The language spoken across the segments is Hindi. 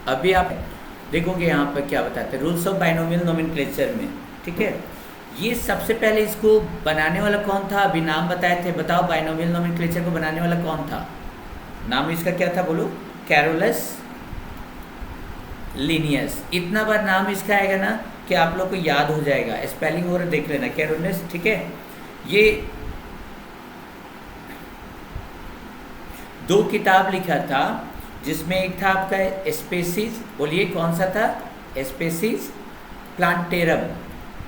अभी आप देखोगे यहाँ पर क्या बताते हैं रूल्स ऑफ बाइनोमियल नोमेनक्लेचर में, ठीक है। ये सबसे पहले इसको बनाने वाला कौन था, अभी नाम बताए थे, बताओ बाइनोमियल नोमेनक्लेचर को बनाने वाला कौन था, नाम इसका क्या था बोलो, कैरोलस लिनियस। इतना बार नाम इसका आएगा ना कि आप लोग को याद हो जाएगा, स्पेलिंग और देख लेना कैरोलस, ठीक है। ये 2 किताब लिखा था, जिसमें एक था आपका स्पेसीज, बोलिए कौन सा था, स्पेसीज प्लांटेरम,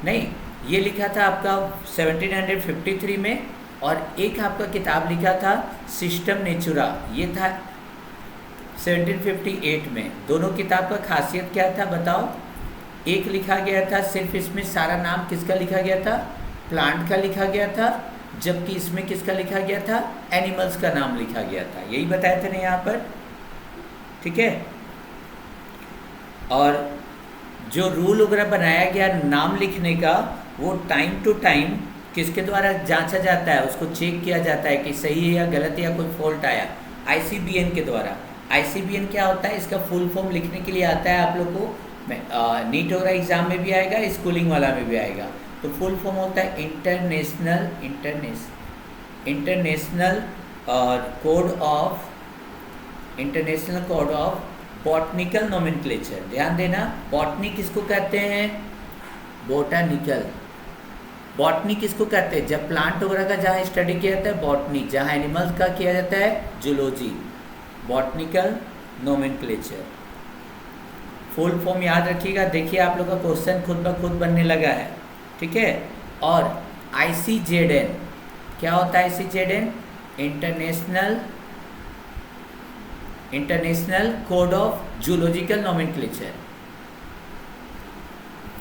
नहीं ये लिखा था आपका 1753 में, और एक आपका किताब लिखा था सिस्टम नेचुरा, ये था 1758 में। दोनों किताब का खासियत क्या था बताओ, एक लिखा गया था सिर्फ इसमें सारा नाम किसका लिखा गया था, प्लांट का लिखा गया था, जबकि इसमें किसका लिखा गया था, एनिमल्स का नाम लिखा गया था, यही बताया था ना यहाँ पर, ठीक है। और जो रूल वगैरह बनाया गया नाम लिखने का, वो टाइम टू टाइम किसके द्वारा जांचा जाता है, उसको चेक किया जाता है कि सही है या गलत या कोई फॉल्ट आया, आईसीबीएन के द्वारा। आईसीबीएन क्या होता है, इसका फुल फॉर्म लिखने के लिए आता है आप लोग को, नीट वगैरह एग्जाम में भी आएगा, स्कूलिंग वाला में भी आएगा। तो फुल फॉर्म होता है international code of botanical nomenclature. ध्यान देना, बॉटनी किसको कहते हैं, बोटानिकल। बॉटनी किसको कहते हैं, जब प्लांट वगैरह का जहाँ स्टडी किया जाता है बॉटनी, जहाँ एनिमल्स का किया जाता है zoology, botanical nomenclature. Full form याद रखिएगा, देखिए आप लोग का क्वेश्चन खुद ब खुद बनने लगा है, ठीक है। और ICZN क्या होता है, ICZN international code of zoological nomenclature.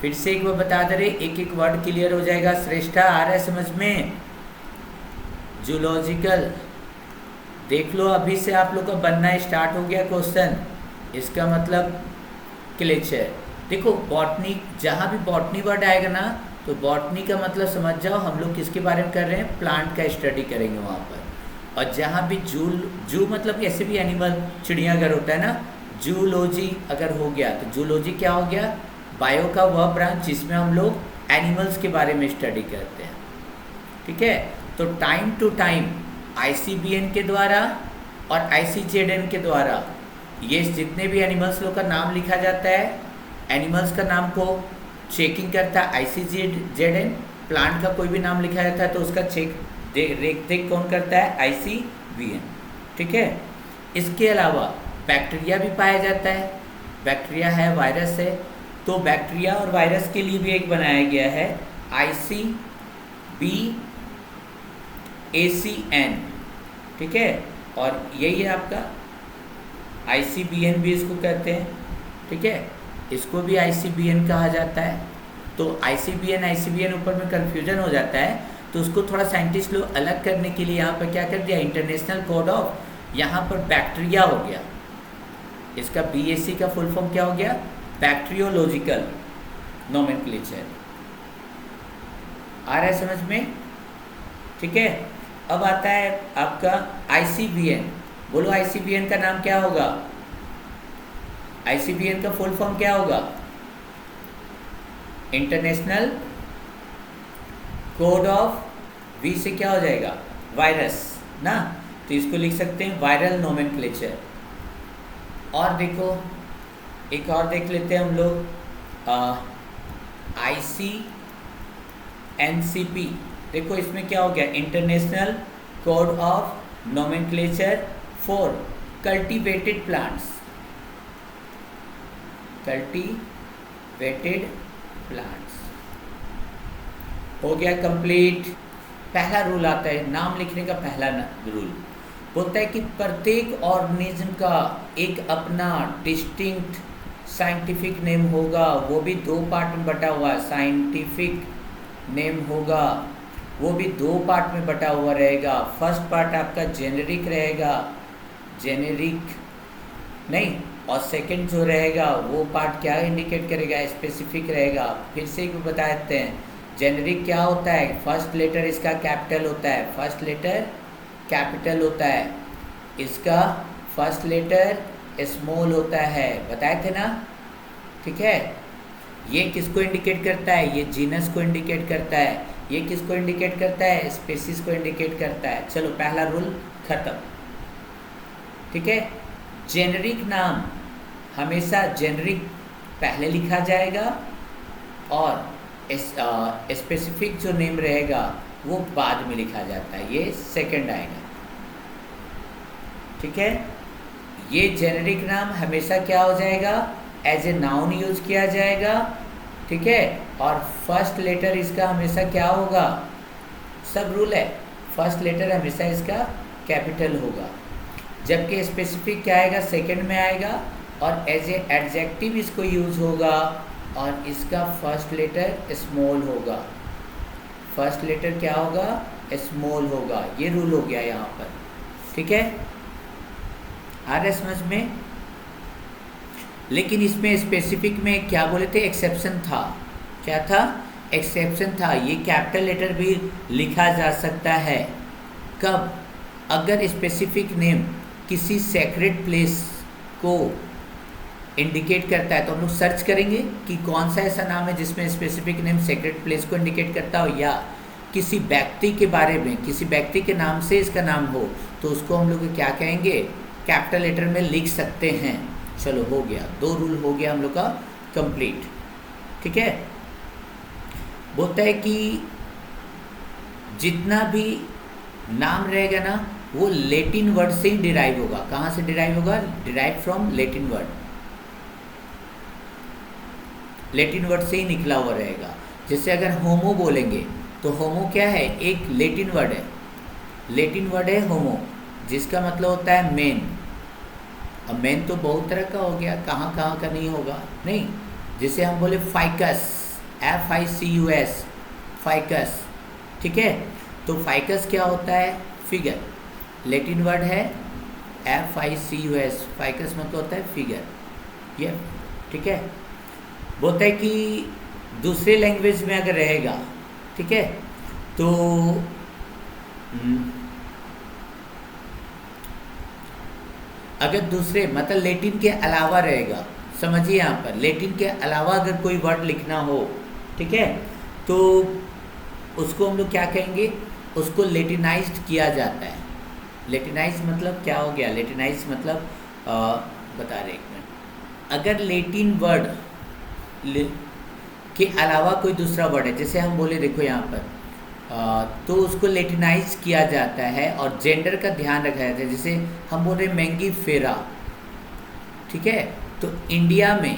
फिर से एक बार बता दे रहे, एक एक वर्ड क्लियर हो जाएगा। श्रेष्ठा आ रहा है समझ में, जूलॉजिकल देख लो, अभी से आप लोग का बनना स्टार्ट हो गया क्वेश्चन, इसका मतलब क्लेचर। देखो बॉटनी, जहाँ भी बॉटनी वर्ड आएगा ना, तो बॉटनी का मतलब समझ जाओ हम लोग किसके बारे में कर रहे हैं, प्लांट का स्टडी करेंगे वहाँ पर। और जहाँ भी जू मतलब ऐसे भी एनिमल, चिड़ियाघर होता है ना, जूलॉजी अगर हो गया तो जूलॉजी क्या हो गया, बायो का वह ब्रांच जिसमें हम लोग एनिमल्स के बारे में स्टडी करते हैं, ठीक है। तो टाइम टू टाइम ICBN के द्वारा और ICZN के द्वारा ये जितने भी एनिमल्स लोग का नाम लिखा जाता है, एनिमल्स का नाम को चेकिंग करता है ICZN, प्लांट का कोई भी नाम लिखा जाता है तो उसका चेक देख कौन करता है, ICBN, ठीक है। इसके अलावा बैक्टीरिया भी पाया जाता है, बैक्टीरिया है, वायरस है, तो बैक्टीरिया और वायरस के लिए भी एक बनाया गया है ICBACN, ठीक है। और यही है आपका ICBN भी इसको कहते हैं, ठीक है, इसको भी ICBN कहा जाता है। तो ICBN ऊपर में कन्फ्यूजन हो जाता है, तो उसको थोड़ा साइंटिस्ट लोग अलग करने के लिए यहाँ पर क्या कर दिया, इंटरनेशनल कोड ऑफ, यहाँ पर बैक्टीरिया हो गया, इसका BAC का फुल फॉर्म क्या हो गया, बैक्टीरियोलॉजिकल नोमेनक्लेचर। आ रहा है समझ में, ठीक है। अब आता है आपका ICBN, बोलो ICBN का नाम क्या होगा, ICBN का फुल फॉर्म क्या होगा, इंटरनेशनल कोड ऑफ, V से क्या हो जाएगा, वायरस ना, तो इसको लिख सकते हैं वायरल नोमेनक्लेचर। और देखो एक और देख लेते हैं हम लोग, ICNCP, देखो इसमें क्या हो गया, international code of nomenclature for cultivated plants, cultivated plants हो गया कंप्लीट। पहला रूल आता है नाम लिखने का, पहला रूल बोलता है कि प्रत्येक ऑर्गेनिज्म का एक अपना डिस्टिंक्ट साइंटिफिक नेम होगा, वो भी 2 पार्ट में बटा हुआ है, साइंटिफिक नेम होगा, वो भी 2 पार्ट में बटा हुआ रहेगा। फर्स्ट पार्ट आपका जेनेरिक रहेगा, जेनेरिक नहीं, और सेकंड जो रहेगा वो पार्ट क्या इंडिकेट करेगा, स्पेसिफिक रहेगा। फिर से एक बता देते हैं, जेनेरिक क्या होता है, फर्स्ट लेटर इसका कैपिटल होता है, फर्स्ट लेटर कैपिटल होता है, इसका फर्स्ट लेटर स्मॉल होता है, बताए थे ना, ठीक है। ये किसको इंडिकेट करता है, ये जीनस को इंडिकेट करता है, ये किसको इंडिकेट करता है, स्पीसीज को इंडिकेट करता है। चलो पहला रूल खत्म, ठीक है। जेनरिक नाम हमेशा जेनरिक पहले लिखा जाएगा और स्पेसिफिक जो नेम रहेगा वो बाद में लिखा जाता है, ये सेकंड आएगा, ठीक है। ये जेनरिक नाम हमेशा क्या हो जाएगा, एज ए नाउन यूज किया जाएगा, ठीक है। और फर्स्ट लेटर इसका हमेशा क्या होगा, सब रूल है, फर्स्ट लेटर हमेशा इसका कैपिटल होगा, जबकि स्पेसिफिक क्या आएगा, सेकंड में आएगा, और एज ए एडजेक्टिव इसको यूज होगा और इसका फर्स्ट लेटर स्मॉल होगा, फर्स्ट लेटर क्या होगा, स्मॉल होगा। ये रूल हो गया यहाँ पर, ठीक है, आ रहा है समझ में। लेकिन इसमें स्पेसिफिक में क्या बोले थे, एक्सेप्शन था, क्या था, एक्सेप्शन था। ये कैपिटल लेटर भी लिखा जा सकता है, कब, अगर स्पेसिफिक नेम किसी सेक्रेट प्लेस को इंडिकेट करता है, तो हम लोग सर्च करेंगे कि कौन सा ऐसा नाम है जिसमें स्पेसिफिक नेम सेक्रेट प्लेस को इंडिकेट करता हो, या किसी व्यक्ति के बारे में, किसी व्यक्ति के नाम से इसका नाम हो, तो उसको हम लोग क्या कहेंगे, कैपिटल लेटर में लिख सकते हैं। चलो हो गया, दो रूल हो गया हम लोग का कंप्लीट, ठीक है। बोलता है कि जितना भी नाम रहेगा ना वो लेटिन वर्ड से ही डिराइव होगा। कहाँ से डिराइव होगा, derive from Latin word, Latin word से ही निकला हुआ रहेगा। जैसे अगर होमो बोलेंगे तो होमो क्या है, एक लेटिन वर्ड है, लेटिन वर्ड है होमो, जिसका मतलब होता है मैन। अब मैन तो बहुत तरह का हो गया, कहाँ कहाँ का नहीं होगा, नहीं। जैसे हम बोले फाइकस, FICUS, फाइकस, ठीक है। तो फाइकस क्या होता है, फिगर, लेटिन वर्ड है FICUS, फाइकस मतलब होता है फिगर, ये ठीक है। बोलता है कि दूसरे लैंग्वेज में अगर रहेगा, ठीक है, तो अगर दूसरे मतलब लेटिन के अलावा रहेगा, समझिए यहाँ पर लेटिन के अलावा अगर कोई वर्ड लिखना हो, ठीक है, तो उसको हम लोग क्या कहेंगे, उसको लेटिनाइज्ड किया जाता है। लेटिनाइज मतलब क्या हो गया, लेटिनाइज मतलब बता रहे, एक मिनट, अगर लेटिन वर्ड के अलावा कोई दूसरा वर्ड है, जैसे हम बोले देखो यहाँ पर तो उसको लेटिनाइज किया जाता है और जेंडर का ध्यान रखा जाता है। जैसे हम बोल रहे मैंगी फेरा, ठीक है, तो इंडिया में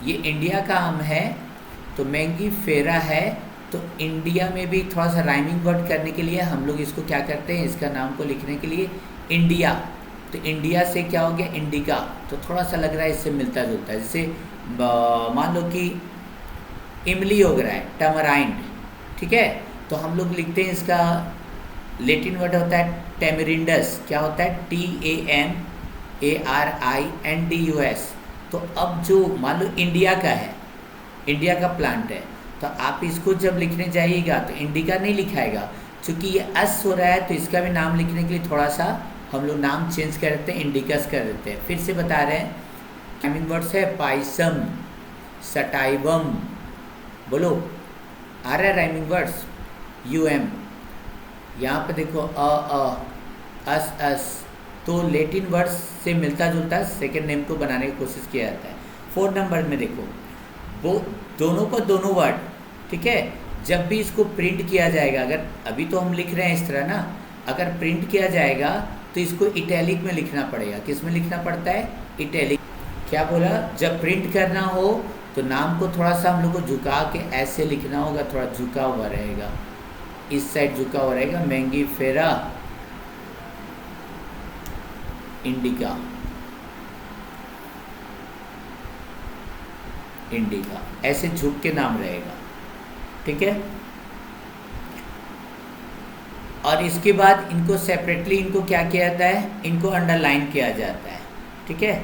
ये इंडिया का आम है, तो मैंगी फेरा है, तो इंडिया में भी थोड़ा सा राइमिंग वर्ड करने के लिए हम लोग इसको क्या करते हैं, इसका नाम को लिखने के लिए इंडिया, तो इंडिया से क्या हो गया इंडिका, तो थोड़ा सा लग रहा है इससे मिलता जुलता है। जैसे मान लो कि इमली हो रहा है टमराइंड, ठीक है, तो हम लोग लिखते हैं इसका लेटिन वर्ड होता है टेमरिंडस, क्या होता है TAMARINDUS। तो अब जो मान लो इंडिया का है, इंडिया का प्लांट है, तो आप इसको जब लिखने जाइएगा तो इंडिका नहीं लिखाएगा, क्योंकि ये अस हो रहा है, तो इसका भी नाम लिखने के लिए थोड़ा सा हम लोग नाम चेंज कर देते हैं, इंडिकस कर देते हैं। फिर से बता रहे हैं, राइमिंग वर्ड्स है पाइसम, सटाइवम, बोलो आ रहा है राइमिंग वर्ड्स, UM, यहाँ पे देखो अस, तो लेटिन वर्ड्स से मिलता जुलता सेकेंड नेम को बनाने की कोशिश किया जाता है। 4 नंबर में देखो वो दोनों को दोनों वर्ड, ठीक है, जब भी इसको प्रिंट किया जाएगा, अगर अभी तो हम लिख रहे हैं इस तरह ना, अगर प्रिंट किया जाएगा तो इसको इटैलिक में लिखना पड़ेगा। किस में लिखना पड़ता है, इटैलिक। क्या बोला, जब प्रिंट करना हो तो नाम को थोड़ा सा हम लोग को झुका के ऐसे लिखना होगा, थोड़ा झुका हुआ रहेगा, इस साइड झुका हुआ रहेगा, मैंगी फेरा इंडिका, इंडिका, ऐसे झुक के नाम रहेगा, ठीक है। और इसके बाद इनको सेपरेटली इनको क्या किया जाता है, इनको अंडरलाइन किया जाता है, ठीक है।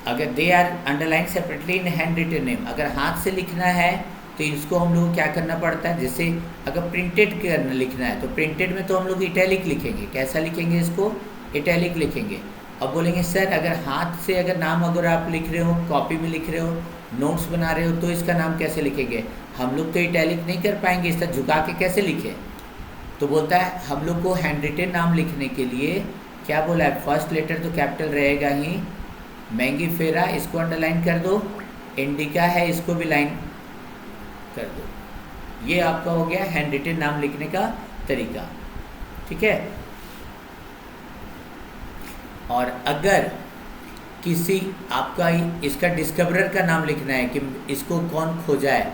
अगर they are underline separately in hand written name, अगर हाथ से लिखना है तो इसको हम लोग क्या करना पड़ता है, जैसे अगर प्रिंटेड करना लिखना है तो प्रिंटेड में तो हम लोग इटैलिक लिखेंगे। कैसा लिखेंगे, इसको इटैलिक लिखेंगे। अब बोलेंगे सर अगर हाथ से अगर नाम अगर आप लिख रहे हो, कॉपी में लिख रहे हो, नोट्स बना रहे हो, तो इसका नाम कैसे लिखेंगे? हम लोग तो इटैलिक नहीं कर पाएंगे, इसका झुका के कैसे लिखे? तो बोलता है हम लोग को हैंड रिटेन नाम लिखने के लिए क्या बोला है, फर्स्ट लेटर तो कैपिटल रहेगा ही, मैंगीफेरा इसको अंडरलाइन कर दो, इंडिका है इसको भी लाइन कर दो। ये आपका हो गया हैंड रिटेन नाम लिखने का तरीका, ठीक है। और अगर किसी आपका इसका डिस्कवरर का नाम लिखना है कि इसको कौन खोजा है,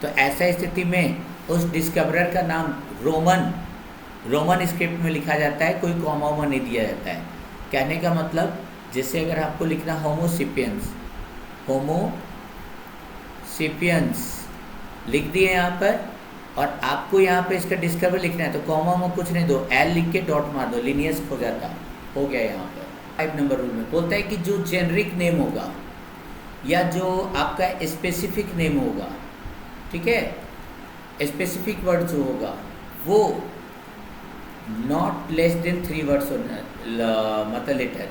तो ऐसा स्थिति में उस डिस्कवरर का नाम रोमन स्क्रिप्ट में लिखा जाता है, कोई कॉमा वॉमा नहीं दिया जाता है। कहने का मतलब जैसे अगर आपको लिखना होमोसिपियंस लिख दिए यहाँ पर, और आपको यहाँ पे इसका डिस्कवर लिखना है तो कॉमा में कुछ नहीं दो, एल लिख के डॉट मार दो, लिनियस हो जाता, हो गया। यहाँ पर 5 नंबर रूल में बोलता है कि जो जेनरिक नेम होगा या जो आपका स्पेसिफिक नेम होगा, ठीक है, स्पेसिफिक वर्ड जो होगा वो नॉट लेस देन 3 वर्ड्स होना, मतलब लेटर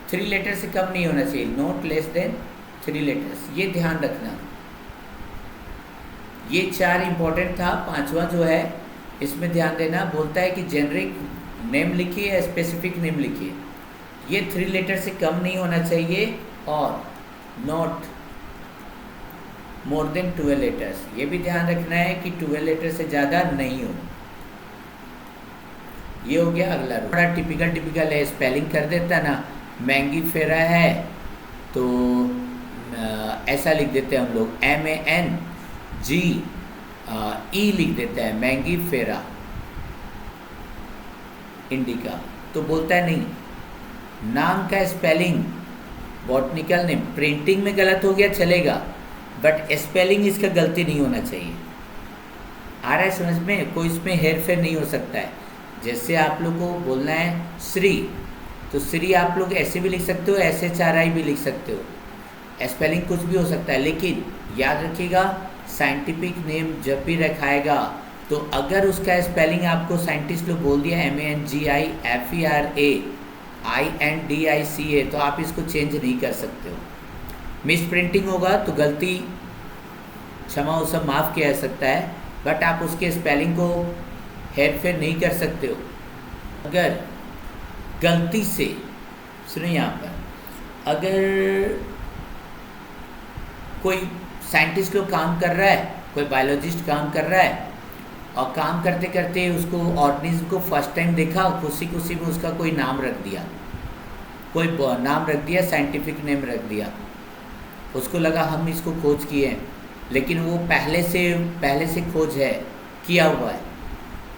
3 लेटर से कम नहीं होना चाहिए, नॉट लेस देन 3 लेटर्स, ये ध्यान रखना। ये 4 इंपॉर्टेंट था, 5वां जो है इसमें ध्यान देना। बोलता है कि जेनरिक नेम लिखिए या स्पेसिफिक नेम लिखिए, ये 3 लेटर से कम नहीं होना चाहिए और नॉट मोर देन 12 लेटर्स, ये भी ध्यान रखना है कि 12 लेटर से ज़्यादा नहीं हो। ये हो गया अगला रूल। बड़ा टिपिकल है, स्पेलिंग कर देता ना, मैंगीफेरा है तो ऐसा लिख देते हैं हम लोग, MANGE लिख देता है, मैंगीफेरा इंडिका। तो बोलता है नहीं, नाम का स्पेलिंग बॉटनिकल नेम प्रिंटिंग में गलत हो गया चलेगा, बट स्पेलिंग इसका गलती नहीं होना चाहिए। आ रहा है समझ में? कोई इसमें हेर फेर नहीं हो सकता है। जैसे आप लोग को बोलना है श्री, तो श्री आप लोग ऐसे भी लिख सकते हो, SHRI भी लिख सकते हो, स्पेलिंग कुछ भी हो सकता है। लेकिन याद रखिएगा साइंटिफिक नेम जब भी रखाएगा तो अगर उसका स्पेलिंग आपको साइंटिस्ट लोग बोल दिया MANGIFERAINDICA, तो आप इसको चेंज नहीं कर सकते हो। मिस प्रिंटिंग होगा तो गलती क्षमा वो सब माफ़ किया जा सकता है, बट आप उसके स्पेलिंग को हेर फेर नहीं कर सकते हो। अगर गलती से सुनिए यहाँ पर, अगर कोई साइंटिस्ट लोग काम कर रहा है, कोई बायोलॉजिस्ट काम कर रहा है और काम करते करते उसको ऑर्गेनिज्म को फर्स्ट टाइम देखा, खुशी में उसका कोई नाम रख दिया, कोई नाम रख दिया, साइंटिफिक नेम रख दिया, उसको लगा हम इसको खोज किए हैं, लेकिन वो पहले से खोज है किया हुआ है,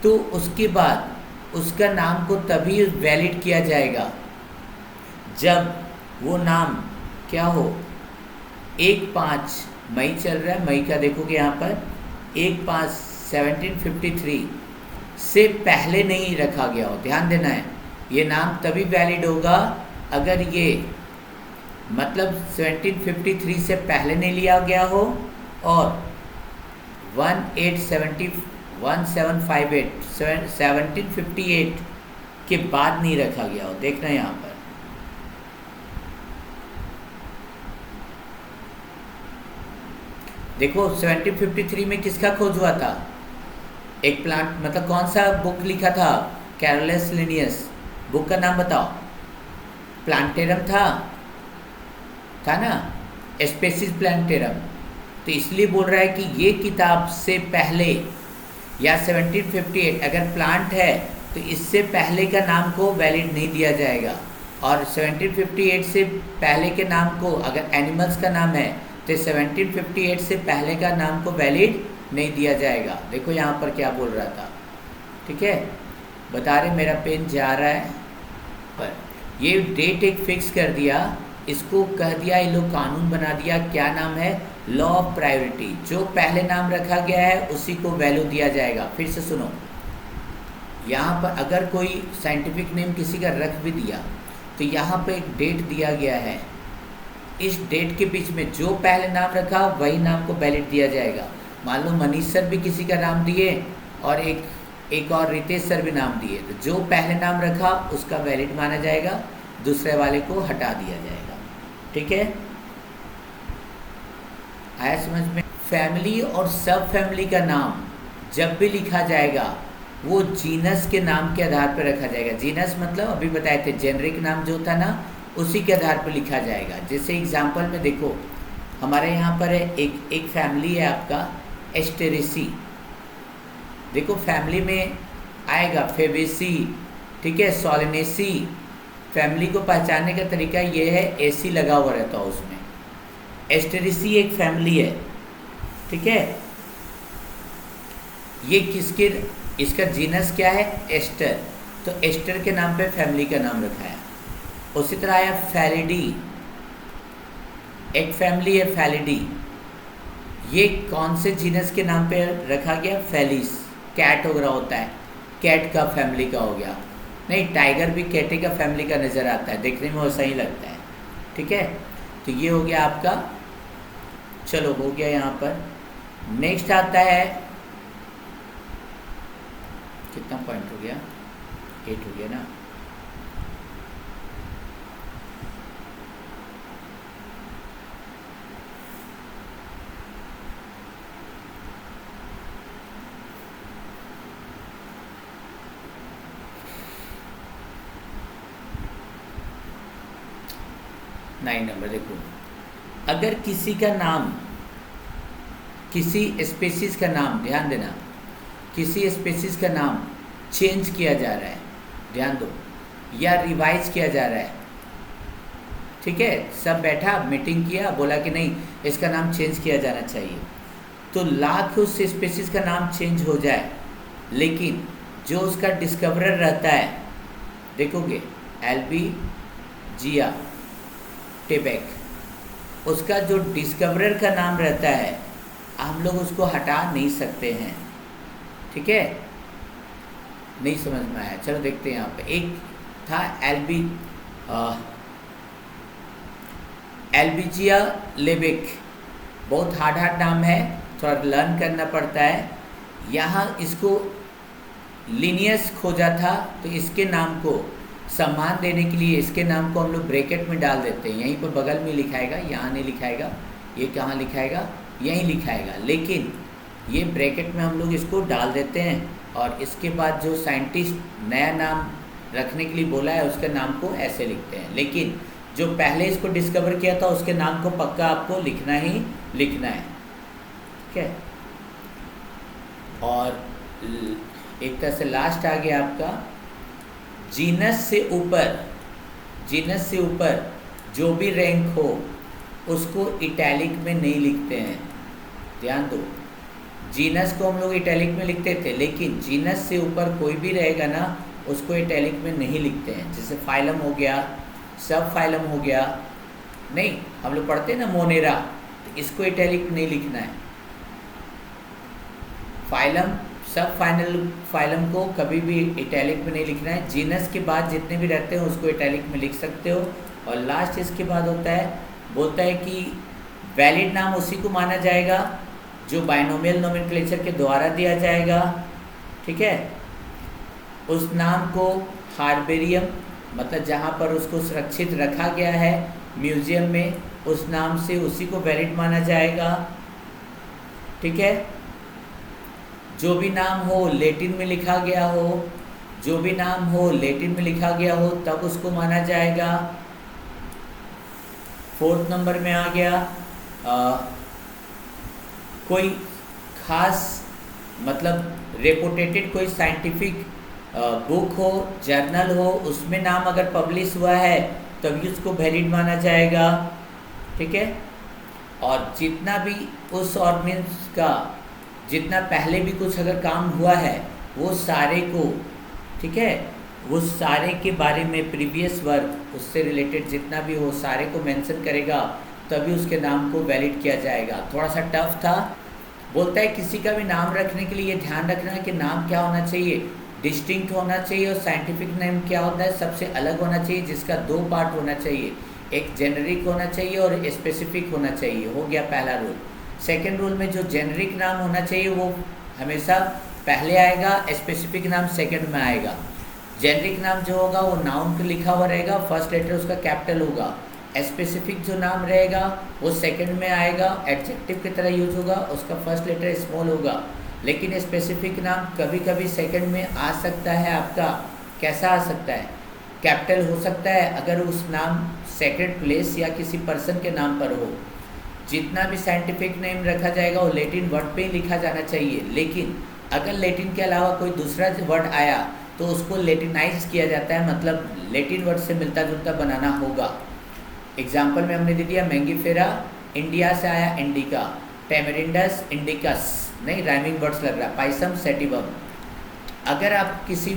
तो उसके बाद उसका नाम को तभी वैलिड किया जाएगा जब वो नाम क्या हो, 1/5 मई चल रहा है, मई का देखोगे यहाँ पर 1/5/1753 से पहले नहीं रखा गया हो। ध्यान देना है, ये नाम तभी वैलिड होगा अगर ये मतलब 1753 से पहले नहीं लिया गया हो और 1758 के बाद नहीं रखा गया हो। देखना यहाँ पर देखो 1753 में किसका खोज हुआ था, एक प्लांट, मतलब कौन सा बुक लिखा था, कैरोलस लिनियस, बुक का नाम बताओ, प्लांटेरम था ना, स्पेसीज प्लांटेरम। तो इसलिए बोल रहा है कि ये किताब से पहले या 1758 अगर प्लांट है तो इससे पहले का नाम को वैलिड नहीं दिया जाएगा, और 1758 से पहले के नाम को अगर एनिमल्स का नाम है तो 1758 से पहले का नाम को वैलिड नहीं दिया जाएगा। देखो यहाँ पर क्या बोल रहा था, ठीक है, बता रहे मेरा पेन जा रहा है, पर ये डेट एक फिक्स कर दिया, इसको कह दिया, ये लोग कानून बना दिया, क्या नाम है, लॉ ऑफ प्रायोरिटी। जो पहले नाम रखा गया है उसी को वैल्यू दिया जाएगा। फिर से सुनो, यहाँ पर अगर कोई साइंटिफिक नेम किसी का रख भी दिया तो यहाँ पे एक डेट दिया गया है, इस डेट के बीच में जो पहले नाम रखा वही नाम को वैलिड दिया जाएगा। मान लो मनीष सर भी किसी का नाम दिए और एक और रितेश सर भी नाम दिए, तो जो पहले नाम रखा उसका वैलिड माना जाएगा, दूसरे वाले को हटा दिया जाएगा। ठीक है, आया समझ में? फैमिली और सब फैमिली का नाम जब भी लिखा जाएगा वो जीनस के नाम के आधार पर रखा जाएगा। जीनस मतलब अभी बताए थे जेनरिक नाम जो था ना, उसी के आधार पर लिखा जाएगा। जैसे एग्जांपल में देखो, हमारे यहाँ पर है एक फैमिली है आपका एस्टेरेसी। देखो फैमिली में आएगा फेबेसी, ठीक है, सोलेनेसी। फैमिली को पहचानने का तरीका ये है, एसी लगा हुआ रहता है उसमें। एस्टेरेसी एक फैमिली है, ठीक है। ये किसके, इसका जीनस क्या है? एस्टर। तो एस्टर के नाम पे फैमिली का नाम रखा है। उसी तरह आया फैलिडी, एक फैमिली है फैलिडी। ये कौन से जीनस के नाम पे रखा गया? फेलिस। कैट वगैरह होता है, कैट का फैमिली का हो गया। नहीं, टाइगर भी कैटे का फैमिली का नज़र आता है, देखने में वैसा ही लगता है। ठीक है, तो ये हो गया आपका। चलो हो गया यहाँ पर। नेक्स्ट आता है, कितना पॉइंट हो गया? 8 हो गया ना। नाइन नंबर देखो, अगर किसी का नाम, किसी स्पेसीज का नाम, ध्यान देना, किसी स्पेसीज का नाम चेंज किया जा रहा है, ध्यान दो, या रिवाइज किया जा रहा है। ठीक है, सब बैठा मीटिंग किया, बोला कि नहीं इसका नाम चेंज किया जाना चाहिए। तो लाख उस स्पेसीज का नाम चेंज हो जाए, लेकिन जो उसका डिस्कवरर रहता है, देखोगे एल्बीजिया टेबेक, उसका जो डिस्कवरर का नाम रहता है हम लोग उसको हटा नहीं सकते हैं। ठीक है, नहीं समझ में आया? चलो देखते हैं। यहाँ पे एक था एल्बीजिया लेबेक, बहुत हार्ड नाम है, थोड़ा लर्न करना पड़ता है। यहाँ इसको लिनियस खोजा था, तो इसके नाम को सम्मान देने के लिए इसके नाम को हम लोग ब्रैकेट में डाल देते हैं। यहीं पर बगल में लिखाएगा, यहाँ नहीं लिखाएगा। ये कहाँ लिखाएगा? यहीं लिखाएगा, लेकिन ये ब्रैकेट में हम लोग इसको डाल देते हैं। और इसके बाद जो साइंटिस्ट नया नाम रखने के लिए बोला है उसके नाम को ऐसे लिखते हैं। लेकिन जो पहले इसको डिस्कवर किया था उसके नाम को पक्का आपको लिखना ही लिखना है। ठीक है, और एक तरह से लास्ट आ गया आपका जीनस से ऊपर, जीनस से ऊपर जो भी रैंक हो उसको इटैलिक में नहीं लिखते हैं। ध्यान दो, जीनस को हम लोग इटैलिक में लिखते थे, लेकिन जीनस से ऊपर कोई भी रहेगा ना उसको इटैलिक में नहीं लिखते हैं। जैसे फाइलम हो गया, सब फाइलम हो गया, नहीं हम लोग पढ़ते हैं ना मोनेरा, तो इसको इटैलिक में नहीं लिखना है। फाइलम, सब फाइलम को कभी भी इटैलिक में नहीं लिखना है। जीनस के बाद जितने भी रहते हैं उसको इटैलिक में लिख सकते हो। और लास्ट इसके बाद होता है, बोलता है कि वैलिड नाम उसी को माना जाएगा जो बाइनोमियल नोमेनक्लेचर के द्वारा दिया जाएगा। ठीक है, उस नाम को हार्बेरियम, मतलब जहाँ पर उसको सुरक्षित रखा गया है म्यूजियम में, उस नाम से उसी को वैलिड माना जाएगा। ठीक है, जो भी नाम हो लेटिन में लिखा गया हो, जो भी नाम हो लेटिन में लिखा गया हो तब उसको माना जाएगा। 4th नंबर में आ गया कोई खास, मतलब रेपुटेटेड कोई साइंटिफिक बुक हो, जर्नल हो, उसमें नाम अगर पब्लिश हुआ है तभी उसको वैलिड माना जाएगा। ठीक है, और जितना भी उस ऑर्गेनिज्म का जितना पहले भी कुछ अगर काम हुआ है वो सारे को, ठीक है, वो सारे के बारे में प्रीवियस वर्क उससे रिलेटेड जितना भी हो सारे को मेंशन करेगा, तभी उसके नाम को वैलिड किया जाएगा। थोड़ा सा टफ था। बोलता है किसी का भी नाम रखने के लिए ये ध्यान रखना है कि नाम क्या होना चाहिए, डिस्टिंक्ट होना चाहिए, और साइंटिफिक नेम क्या होता है, सबसे अलग होना चाहिए, जिसका 2 पार्ट होना चाहिए, एक जेनरिक होना चाहिए और स्पेसिफिक होना चाहिए। हो गया पहला रूल। सेकेंड रूल में जो जेनरिक नाम होना चाहिए वो हमेशा पहले आएगा, स्पेसिफिक नाम सेकंड में आएगा। जेनरिक नाम जो होगा वो नाउन पे लिखा हुआ रहेगा, फर्स्ट लेटर उसका कैपिटल होगा। स्पेसिफिक जो नाम रहेगा वो सेकंड में आएगा, एडजेक्टिव की तरह यूज होगा, उसका फर्स्ट लेटर स्मॉल होगा। लेकिन स्पेसिफिक नाम कभी कभी सेकंड में आ सकता है आपका, कैसा आ सकता है, कैपिटल हो सकता है अगर उस नाम सेकंड प्लेस या किसी पर्सन के नाम पर हो। जितना भी साइंटिफिक नेम रखा जाएगा वो लैटिन वर्ड पे ही लिखा जाना चाहिए, लेकिन अगर लैटिन के अलावा कोई दूसरा वर्ड आया तो उसको लैटिनाइज किया जाता है, मतलब लैटिन वर्ड से मिलता जुलता बनाना होगा। एग्जाम्पल में हमने दे दिया मैंगीफेरा इंडिया से आया इंडिका, टेमेरिंडस इंडिकस, नहीं राइमिंग वर्ड्स लग रहा है, पाइसम सेटिवम। अगर आप किसी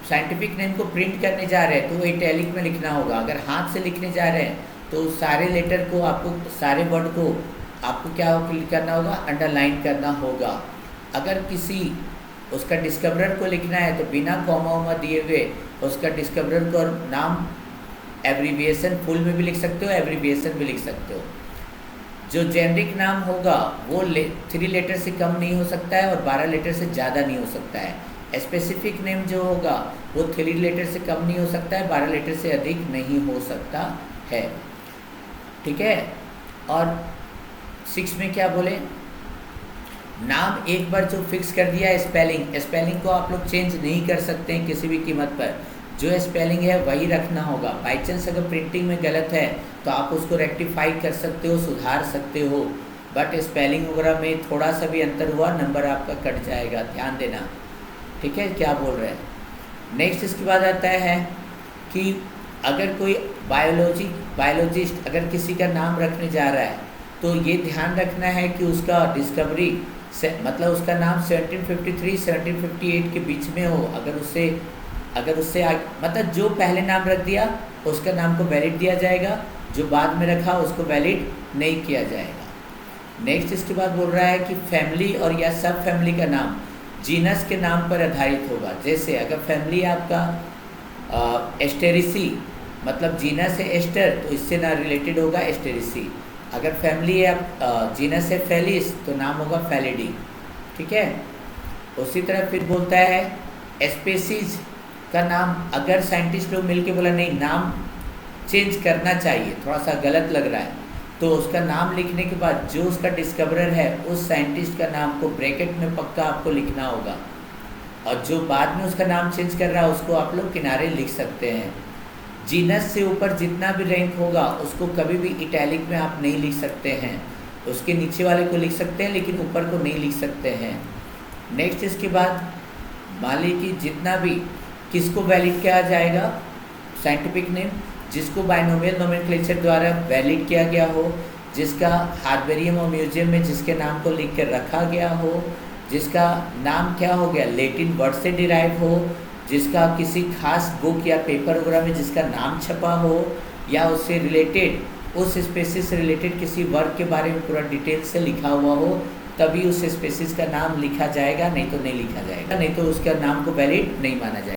साइंटिफिक नेम को प्रिंट करने जा रहे हैं तो वो इटैलिक में लिखना होगा। अगर हाथ से लिखने जा रहे हैं तो सारे लेटर को आपको, सारे वर्ड को आपको क्या करना होगा, अंडरलाइन करना होगा। अगर किसी उसका डिस्कवरर को लिखना है तो बिना कॉमा वॉमा दिए हुए उसका डिस्कवरर को नाम एब्रीविएशन फुल में भी लिख सकते हो, एब्रीविएशन भी लिख सकते हो। जो जेनरिक नाम होगा वो 3 लेटर से कम नहीं हो सकता है और 12 लेटर से ज़्यादा नहीं हो सकता है। स्पेसिफिक नेम जो होगा वो 3 लेटर से कम नहीं हो सकता है, 12 लेटर से अधिक नहीं हो सकता है। ठीक है। और 6 में क्या बोले, नाम एक बार जो फिक्स कर दिया है स्पेलिंग को आप लोग चेंज नहीं कर सकते हैं किसी भी कीमत पर। जो स्पेलिंग है वही रखना होगा। बाई चांस अगर प्रिंटिंग में गलत है तो आप उसको रेक्टिफाई कर सकते हो, सुधार सकते हो, बट स्पेलिंग वगैरह में थोड़ा सा भी अंतर हुआ नंबर आपका कट जाएगा, ध्यान देना। ठीक है, क्या बोल रहे हैं। नेक्स्ट इसके बाद आता है कि अगर कोई बायोलॉजिस्ट अगर किसी का नाम रखने जा रहा है तो ये ध्यान रखना है कि उसका डिस्कवरी से मतलब उसका नाम 1753-1758 के बीच में हो। अगर उससे मतलब जो पहले नाम रख दिया उसका नाम को वैलिड दिया जाएगा, जो बाद में रखा उसको वैलिड नहीं किया जाएगा। नेक्स्ट इसके बाद बोल रहा है कि फैमिली और या सब फैमिली का नाम जीनस के नाम पर आधारित होगा। जैसे अगर फैमिली आपका एस्टेरिसी मतलब जीनस है एस्टर तो इससे ना रिलेटेड होगा एस्टेरिसी। अगर फैमिली है जीनस है फेलिस तो नाम होगा फेलिडी। ठीक है। उसी तरह फिर बोलता है स्पेसीज का नाम, अगर साइंटिस्ट लोग मिलके बोला नहीं नाम चेंज करना चाहिए, थोड़ा सा गलत लग रहा है, तो उसका नाम लिखने के बाद जो उसका डिस्कवरर है उस साइंटिस्ट का नाम को ब्रैकेट में पक्का आपको लिखना होगा, और जो बाद में उसका नाम चेंज कर रहा है उसको आप लोग किनारे लिख सकते हैं। जीनस से ऊपर जितना भी रैंक होगा उसको कभी भी इटैलिक में आप नहीं लिख सकते हैं, उसके नीचे वाले को लिख सकते हैं लेकिन ऊपर को नहीं लिख सकते हैं। नेक्स्ट इसके बाद मान लीजिए कि जितना भी किसको वैलिड किया जाएगा साइंटिफिक नेम, जिसको बाइनोमियल नोमेनक्लेचर द्वारा वैलिड किया गया हो, जिसका हार्बेरियम और म्यूजियम में जिसके नाम को लिख कर रखा गया हो, जिसका नाम क्या हो गया लैटिन वर्ड से डिराइव हो, जिसका किसी खास बुक या पेपर वगैरह में जिसका नाम छपा हो, या उससे रिलेटेड उस स्पेसिस से रिलेटेड किसी वर्क के बारे में पूरा डिटेल से लिखा हुआ हो, तभी उस स्पेसिस का नाम लिखा जाएगा, नहीं तो नहीं लिखा जाएगा, नहीं तो उसका नाम को वैलिड नहीं माना जाएगा।